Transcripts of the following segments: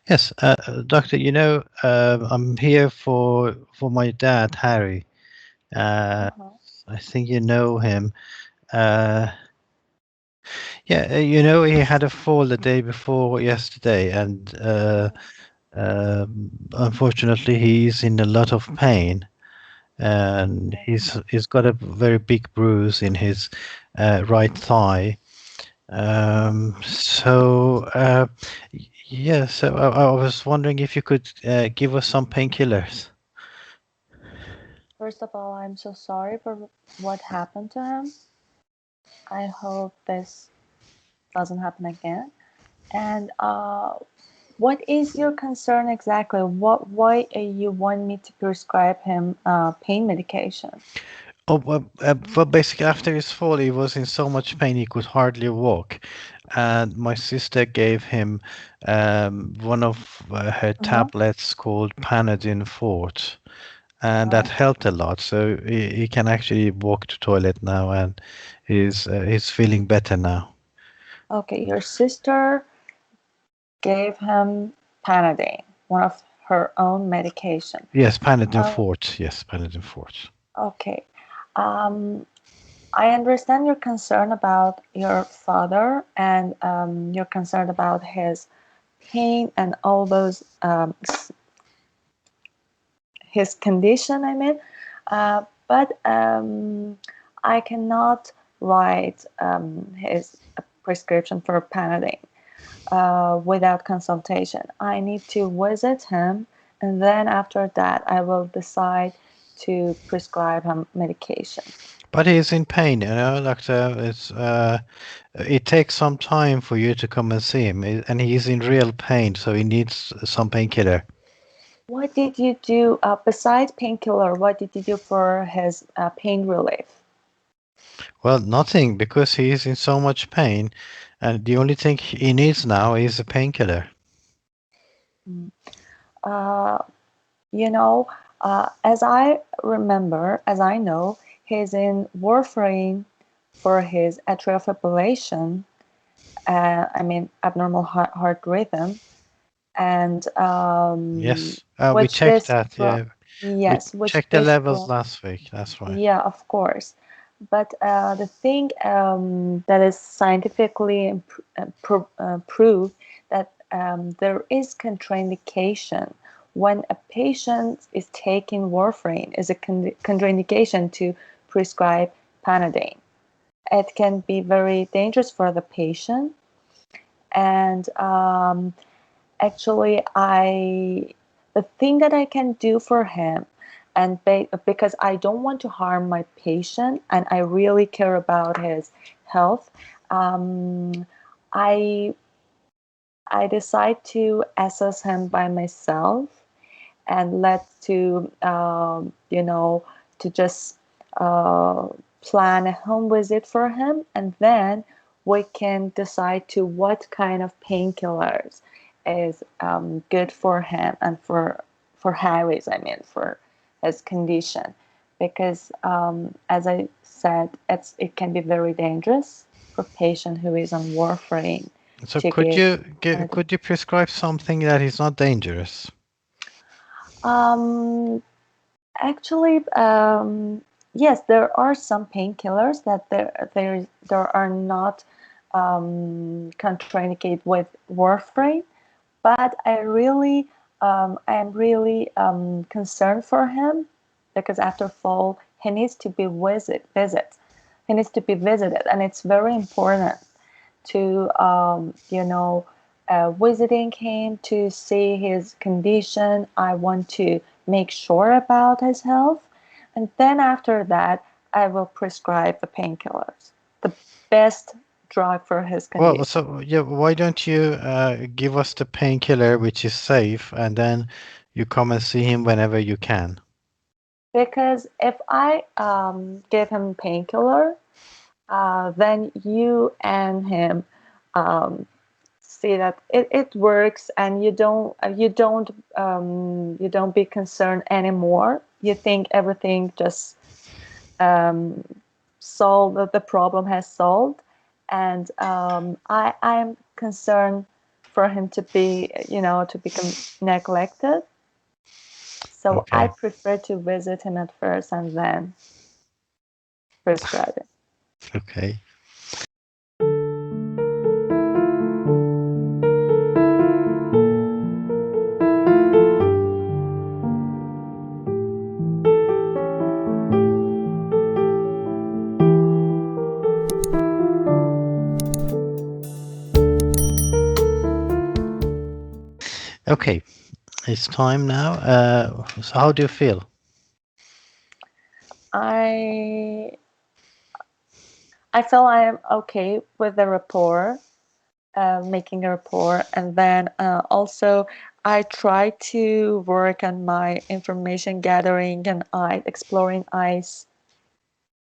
Yes, doctor. I'm here for my dad, Harry. Uh, Uh-huh. I think you know him. Uh, yeah, he had a fall the day before yesterday, and unfortunately, he's in a lot of pain, and he's got a very big bruise in his right thigh. So I was wondering if you could give us some painkillers. First of all, I'm so sorry for what happened to him. I hope this doesn't happen again. And what is your concern exactly? Why you want me to prescribe him pain medication? Well, basically, after his fall, he was in so much pain he could hardly walk, and my sister gave him one of her Uh-huh. tablets called Panadin Forte, and that Uh-huh. helped a lot. So he can actually walk to toilet now, and he's feeling better now. Okay, your sister gave him Panadine, one of her own medication. Yes, Panadin Oh, Forte. Yes, Panadin Forte. okay. Um, I understand your concern about your father and you're concerned about his pain and all those his condition. I mean, but I cannot write his prescription for Panadine without consultation. I need to visit him, and then after that, I will decide to prescribe him medication. But he's in pain, doctor. It takes some time for you to come and see him, and he's in real pain, so he needs some painkiller. What did you do besides painkiller? What did you do for his pain relief? Well, nothing, because he's in so much pain, and the only thing he needs now is a painkiller. Mm. Uh, you know, as I remember, as I know, he's in warfarin for his atrial fibrillation. I mean, abnormal heart rhythm, and Yes, we which checked this that. Yeah, we yes, which checked the this levels last week. That's right. yeah, of course. But the thing that is scientifically proved that there is contraindication when a patient is taking warfarin is a contraindication to prescribe Panadine. It can be very dangerous for the patient, and actually, the thing that I can do for him, and because I don't want to harm my patient, and I really care about his health, um, I I decide to assess him by myself and let to to just uh, plan a home visit for him, and then we can decide to what kind of painkillers is good for him and for Harry's, I mean, for his condition, because as I said, it can be very dangerous for patient who is on warfarin So to give Panadol. could you prescribe something that is not dangerous? Um, Actually, yes, there are some painkillers that there are not contraindicated with warfarin, but I am really concerned for him because after fall he needs to be he needs to be visited, and it's very important to visiting him to see his condition. I want to make sure about his health, and then after that, I will prescribe the painkillers, the best drug for his Well, condition. so yeah, why don't you give us the painkiller which is safe, and then you come and see him whenever you can. Because if I give him painkiller, then you and him um, see that it works, and you don't be concerned anymore. You think everything just um, solved, the problem has solved, and I'm concerned for him to be, to become neglected. So I Okay. prefer to visit him at first and then prescribe it. Okay. Okay. It's time now. So how do you feel? I I feel I am okay with the rapport, making a rapport, and then also I try to work on my information gathering and exploring eyes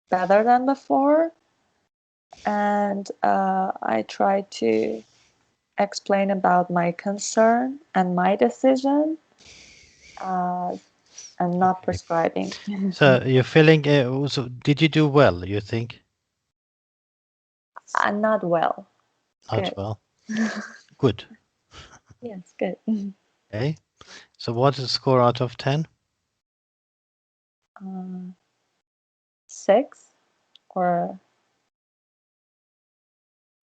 better than before, and I try to explain about my concern and my decision, uh, and not Okay. prescribing. So you're feeling. So did you do well? You think? I'm not well. Not Good. well. Good. Yes, good. Okay. So what is the score out of 10? Uh, 6 or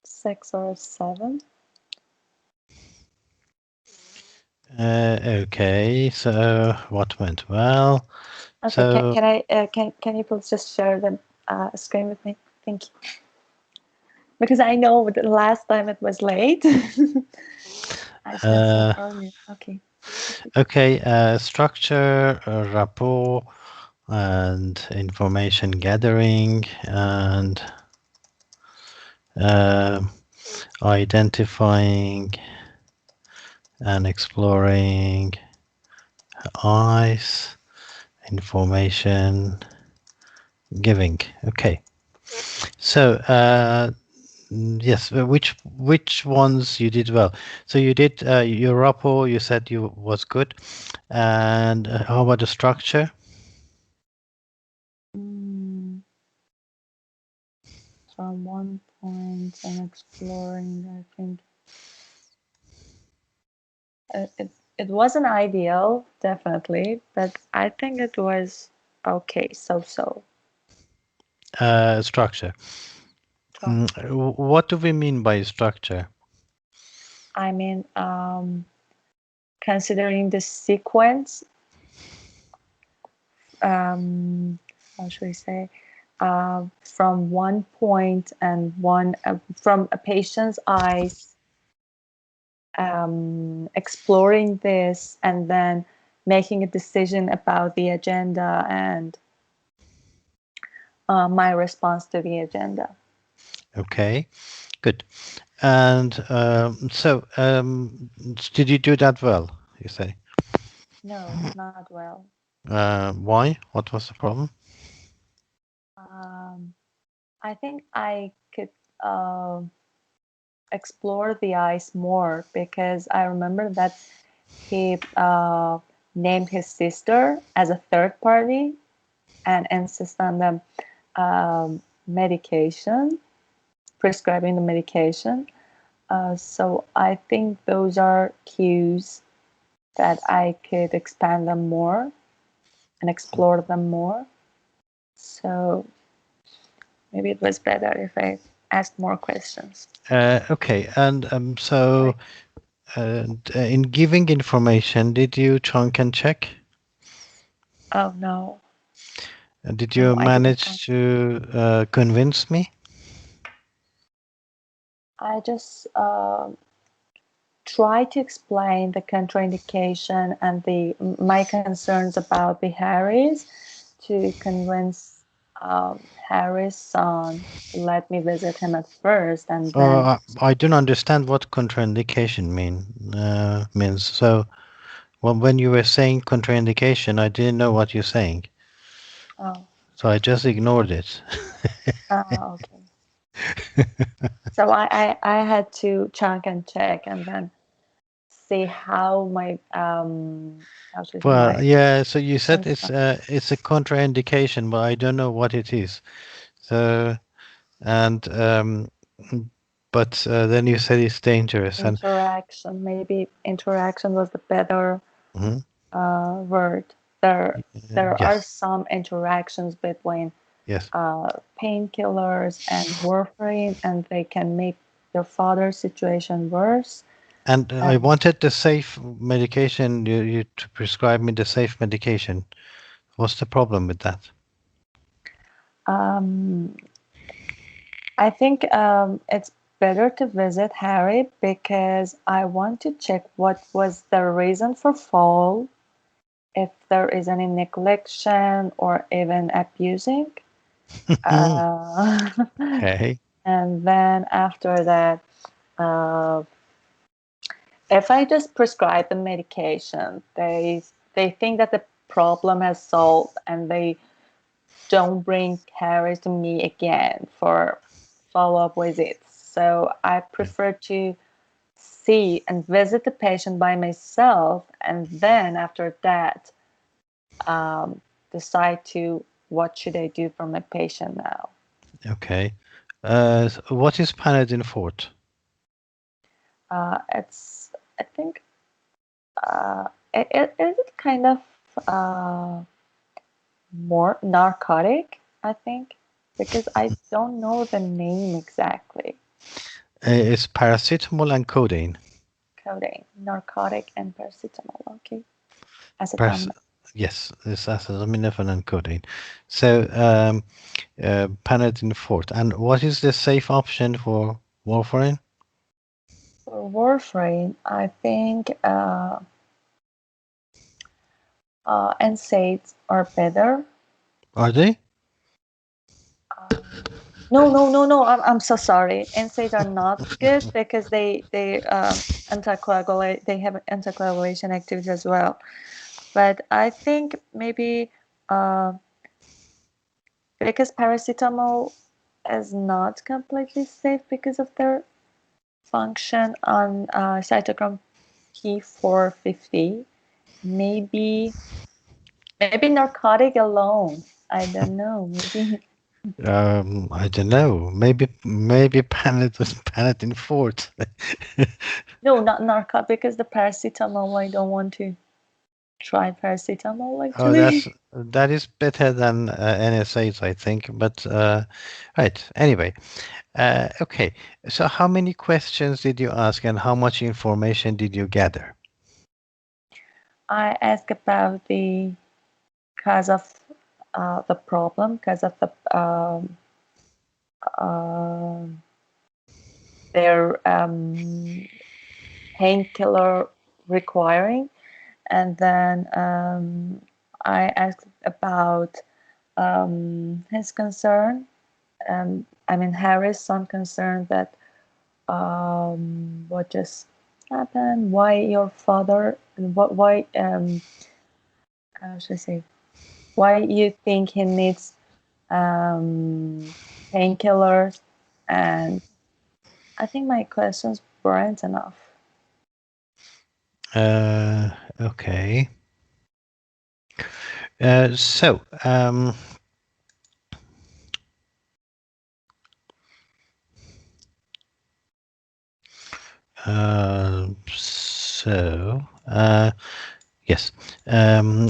6 or 7. Okay. So what went well? Okay, So can you please just share the screen with me? Thank you. Because I know the last time it was late. I sent some uh, earlier. Okay. okay. Structure, rapport, and information gathering, and uh, identifying and exploring eyes, information giving. Okay. So yes, which ones you did well? So you did your rapport. You said you was good, and how about the structure? Mm, from one point and exploring, I think it wasn't ideal, definitely, but I think it was okay. So. Structure. Structure. What do we mean by structure? I mean, considering the sequence, um, how should we say, from one point and one from a patient's eyes, exploring this and then making a decision about the agenda and my response to the agenda. Okay, good. And did you do that well? You say. No, not well. Why? What was the problem? Um, I think I could uh, explore the eyes more because I remember that he named his sister as a third party and insist on the medication, prescribing the medication. So I think those are cues that I could expand them more and explore them more. So maybe it was better if I asked more questions. Okay, and in giving information, did you chunk and check? Oh no, Did no, you I didn't. manage to convince me? I just try to explain the contraindication and the my concerns about the Harris to convince Harris son to let me visit him at first, and then I don't understand what contraindication means. So, when you were saying contraindication, I didn't know what you're saying, oh, so I just ignored it. okay. So I had to chunk and check and then see how my how should I say Well, my yeah. So you said concern. it's a contraindication, but I don't know what it is. So and but then you said it's dangerous. And Interaction, maybe interaction was the better Mhm. word. There are Yes, some interactions between yes. painkillers and warfarin, and they can make their father's situation worse. And I And wanted the safe medication. You to prescribe me the safe medication. What's the problem with that? um, I think it's better to visit Harry because I want to check what was the reason for fall, if there is any neglection or even abusing. Uh, Okay. and then after that, uh, if I just prescribe the medication, they think that the problem has solved, and they don't bring carers to me again for follow-up visits. So I prefer to see and visit the patient by myself, and then after that, um, decide to what should I do for my patient now. Okay. What is Panadin Fort? It's I think it is kind of uh, more narcotic, I think, because I don't know the name exactly. It's paracetamol and codeine. Codeine, narcotic, and paracetamol. Okay, Paras- acetaminophen. yes, it's acetaminophen and codeine. So Panadin Fort. And what is the safe option for warfarin? For warfarin, I think NSAIDs are better. Are they? No, no, no, no. I'm so sorry. NSAIDs are not good because they anticoagulate. They have anticoagulation activity as well. But I think maybe uh, because paracetamol is not completely safe because of their function on cytochrome P450. Maybe narcotic alone. I don't know. Maybe I don't know. Maybe Panadin Fort. no, not narcotic because the paracetamol. I don't want to try paracetamol Oh, actually. that is better than NSAIDs, I think. But right. Anyway, okay. So, how many questions did you ask, and how much information did you gather? I asked about the cause of the problem, cause of the uh, their painkiller requiring, and then I asked about his concern. I mean, Harris, some concern that what just happened, why your father, why how should I say, why you think he needs painkillers, and I think my questions weren't enough. Okay. So, uh, so, yes,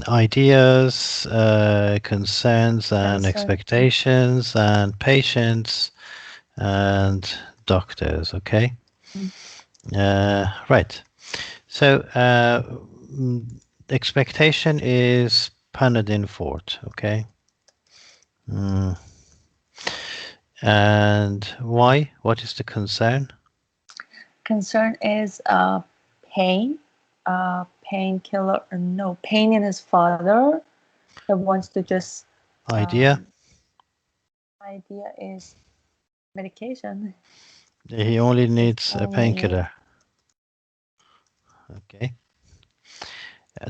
ideas, concerns, and Concern. expectations, and patients, and doctors. Okay. Mm. Right. So, expectation is Panadin Fort. Okay. Mm. And why? What is the concern? Concern is pain, painkiller, no, pain in his father that wants to just, Idea? um, idea is medication. He only Is needs a only painkiller. Okay.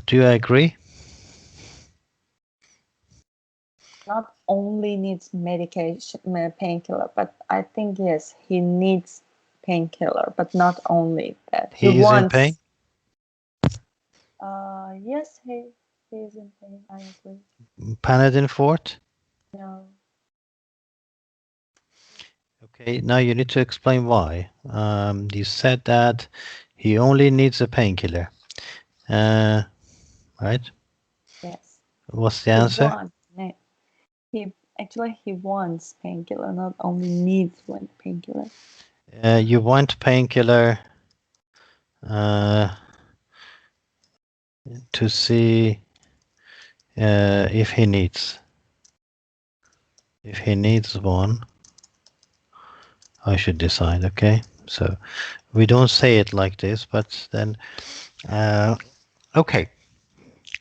Do you agree? not only needs medication, painkiller, but I think yes, he needs painkiller, but not only that. He He is in pain? wants. Yes, he is in pain. I agree. Panadin Fort? No. Okay, now you need to explain why. You said that he only needs a painkiller. Right? Yes. What's the He answer? wants. He wants painkiller, not only needs one painkiller. You want painkiller to see if he needs. If he needs one, I should decide, okay? So we don't say it like this, but then, okay.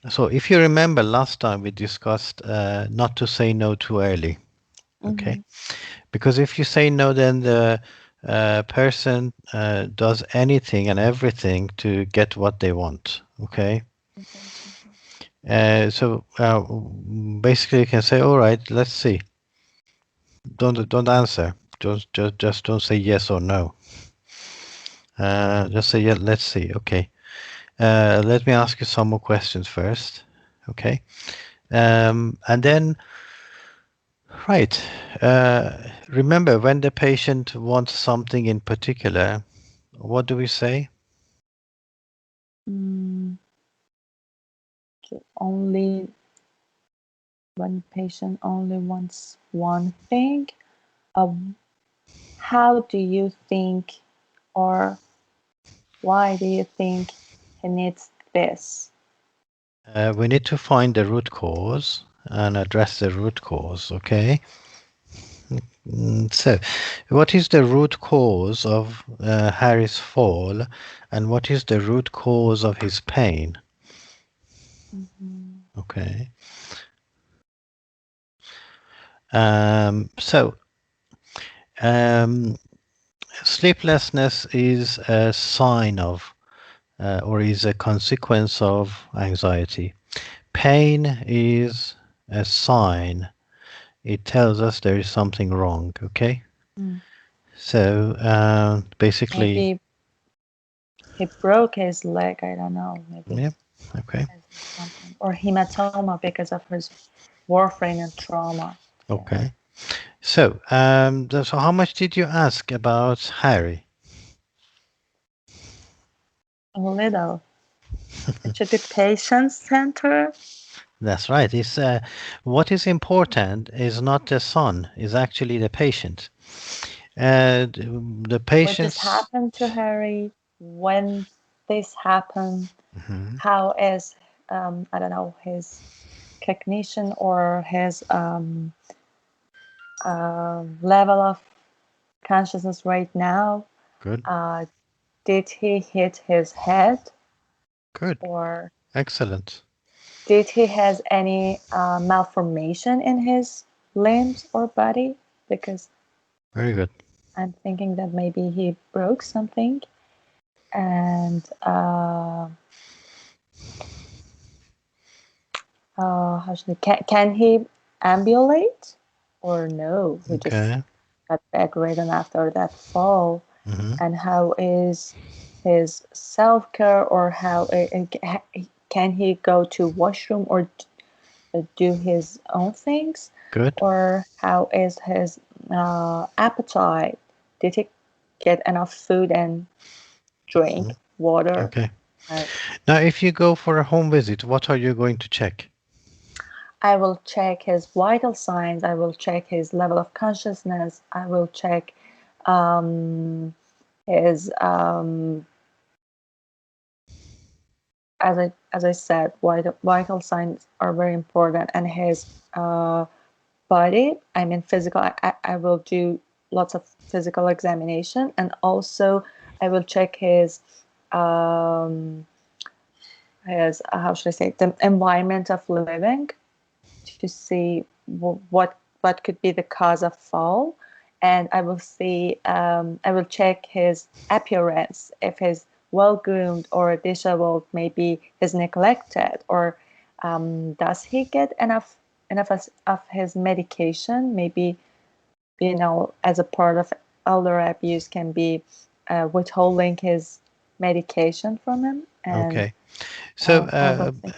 So if you remember last time we discussed not to say no too early, okay? Mm-hmm. Because if you say no, then the person does anything and everything to get what they want, okay? So basically you can say, all right, let's see. Don't answer. Just don't say yes or no. Just say, yeah, let's see. Okay. Let me ask you some more questions first. Okay. And then, right. Remember, when the patient wants something in particular, what do we say? Mm, only One patient only wants one thing. Um, how do you think, or why do you think he needs this? We need to find the root cause and address the root cause. Okay. So, what is the root cause of Harry's fall, and what is the root cause of his pain? Mm-hmm. Okay. So, um, sleeplessness is a sign of, or is a consequence of anxiety. Pain is a sign. It tells us there is something wrong. Okay. Mm. So, basically, Maybe he broke his leg. I don't know. Maybe yeah. Okay. something, or hematoma because of his warfarin and trauma. Yeah, Okay. So, so how much did you ask about Harry? a little. It should be patient center. That's right. It's what is important is not the son, is actually the patient. The What just patient's happened to Harry? When this happened? Mhm. How is I don't know, his cognition or his level of consciousness right now? Good, Uh, did he hit his head, good, or excellent, did he has any malformation in his limbs or body? Because very good. I'm thinking that maybe he broke something, and how should can he ambulate, or no? He just Okay. got bedridden after that fall. hmm And how is his self care, or how can he go to washroom or do his own things, Good. or how is his appetite? Did he get enough food and drink Mhm. water? Okay. Uh, Now, if you go for a home visit, what are you going to check? I will check his vital signs. I will check his level of consciousness. I will check his as I said, vital signs are very important, and his body. I mean, physical. I will do lots of physical examination, and also I will check his how should I say, the environment of living, to see what could be the cause of fall. And I will see, I will check his appearance, if he's well groomed or disheveled, maybe he's neglected, or does he get enough of his medication? Maybe, as a part of elder abuse, can be withholding his medication from him. And Okay. So, all those things.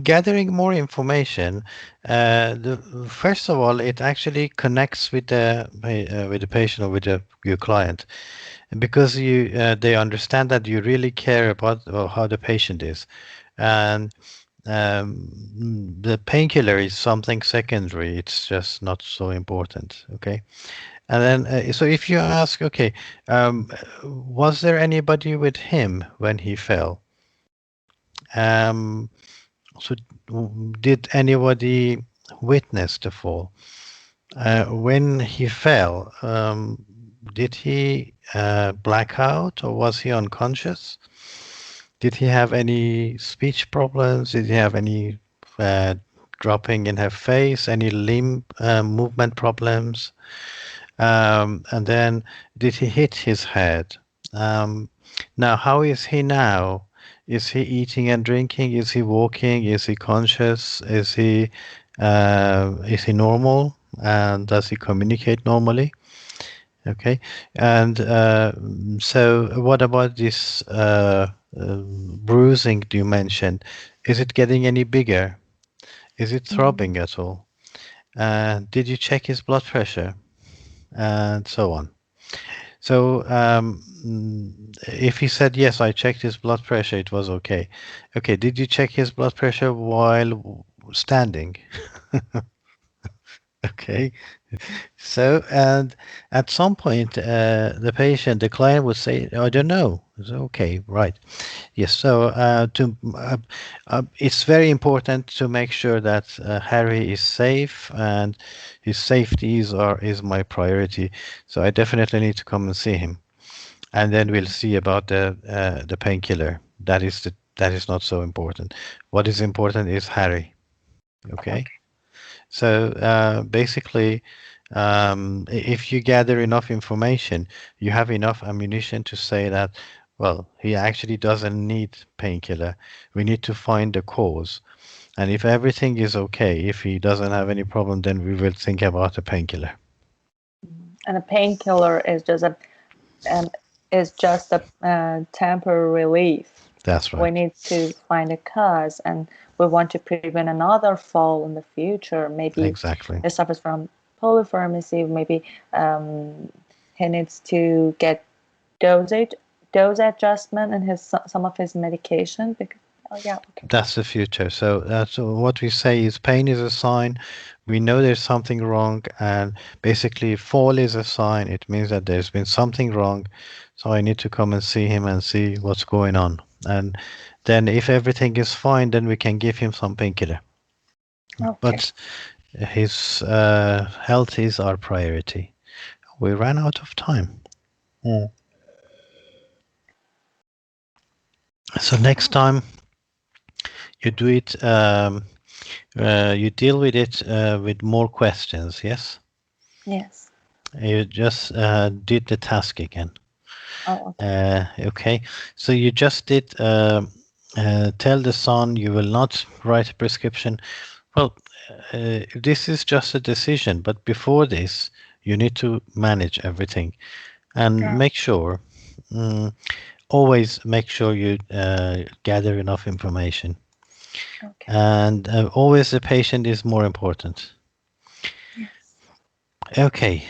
gathering more information, first of all, it actually connects with the patient or with your client, because they understand that you really care about how the patient is, and the painkiller is something secondary. It's just not so important. Okay, and then so if you ask, okay, was there anybody with him when he fell? Um, So, did anybody witness the fall? When he fell, did he black out, or was he unconscious? Did he have any speech problems? Did he have any uh, dropping in her face? Any limb movement problems? And then, did he hit his head? Um, Now, how is he now? Is he eating and drinking? Is he walking? Is he conscious? Is he normal? And does he communicate normally? Okay. And so, what about this bruising you mentioned? Is it getting any bigger? Is it Mm. throbbing at all? Did you check his blood pressure? And so on. So if he said, yes, I checked his blood pressure, it was okay. Okay, did you check his blood pressure while standing? Okay. So, and at some point, the client would say, I don't know. So, okay, right. Yes. So, it's very important to make sure that Harry is safe, and his safety is my priority. So I definitely need to come and see him. And then we'll see about the painkiller. That is not so important. What is important is Harry. Okay. Okay. So basically, if you gather enough information, you have enough ammunition to say that, well, he actually doesn't need painkiller. We need to find the cause. And if everything is okay, if he doesn't have any problem, then we will think about a painkiller. And a painkiller um, is just a temporary relief. That's We right. need to find a cause, and we want to prevent another fall in the future. Maybe Exactly. he suffers from polypharmacy. Maybe um, he needs to get dosage dose adjustment in his some of his medication. Because oh yeah, okay, That's the future. So that's what we say is pain is a sign. We know there's something wrong, and basically fall is a sign. It means that there's been something wrong. So I need to come and see him and see what's going on. And then if everything is fine, then we can give him some painkiller. okay, But his health is our priority. We ran out of time. Yeah. So next time you do it, you deal with it with more questions. Yes. yes, You just did the task again. oh okay, Okay, so you just did tell the son you will not write a prescription. Well, this is just a decision, but before this, you need to manage everything and yeah, make sure, mm, always make sure you gather enough information. okay, And always the patient is more important. yes, Okay,